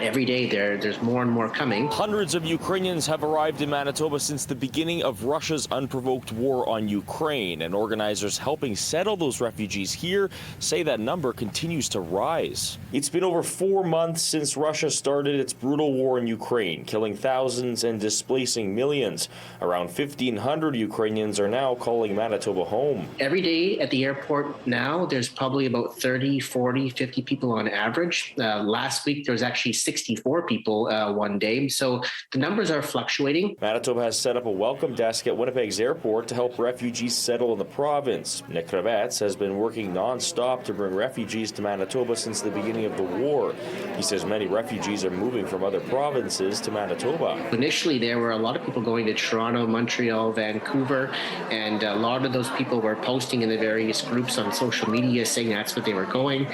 Every day there's more and more coming. Hundreds of Ukrainians have arrived in Manitoba since the beginning of Russia's unprovoked war on Ukraine, and organizers helping settle those refugees here say that number continues to rise. It's been over 4 months since Russia started its brutal war in Ukraine, killing thousands and displacing millions. Around 1,500 Ukrainians are now calling Manitoba home. Every day at the airport now, there's probably about 30, 40, 50 people on average. Last week, there was actually 64 people one day. So the numbers are fluctuating. Manitoba has set up a welcome desk at Winnipeg's airport to help refugees settle in the province. Nick Kravets has been working non-stop to bring refugees to Manitoba since the beginning of the war. He says many refugees are moving from other provinces to Manitoba. Initially, there were a lot of people going to Toronto, Montreal, Vancouver, and a lot of those people were posting in the various groups on social media saying that's what they were going.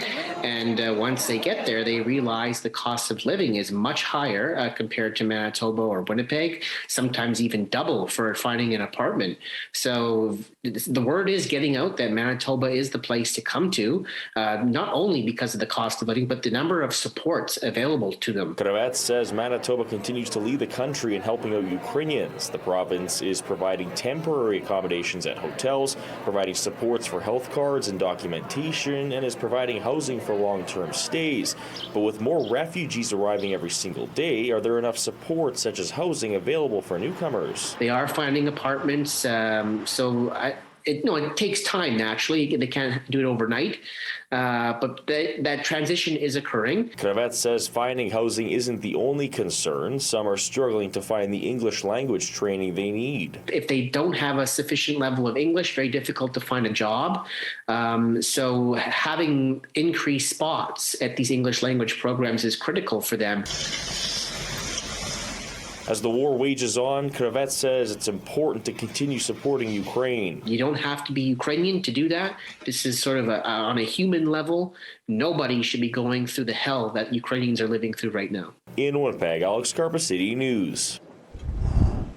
And once they get there, they realize the cost of living is much higher compared to Manitoba or Winnipeg, sometimes even double for finding an apartment. So the word is getting out that Manitoba is the place to come to, not only because of the cost of living, but the number of supports available to them. Kravets says Manitoba continues to lead the country in helping out Ukrainians. The province is providing temporary accommodations at hotels, providing supports for health cards and documentation, and is providing housing for long-term stays. But with more refugees arriving every single day, are there enough supports such as housing available for newcomers? They are finding apartments, it takes time, naturally. They can't do it overnight, but that transition is occurring. Kravets says finding housing isn't the only concern. Some are struggling to find the English language training they need. If they don't have a sufficient level of English, very difficult to find a job. So having increased spots at these English language programs is critical for them. As the war wages on, Kravets says it's important to continue supporting Ukraine. You don't have to be Ukrainian to do that. This is sort of on a human level. Nobody should be going through the hell that Ukrainians are living through right now. In Winnipeg, Alex Karpa, City News.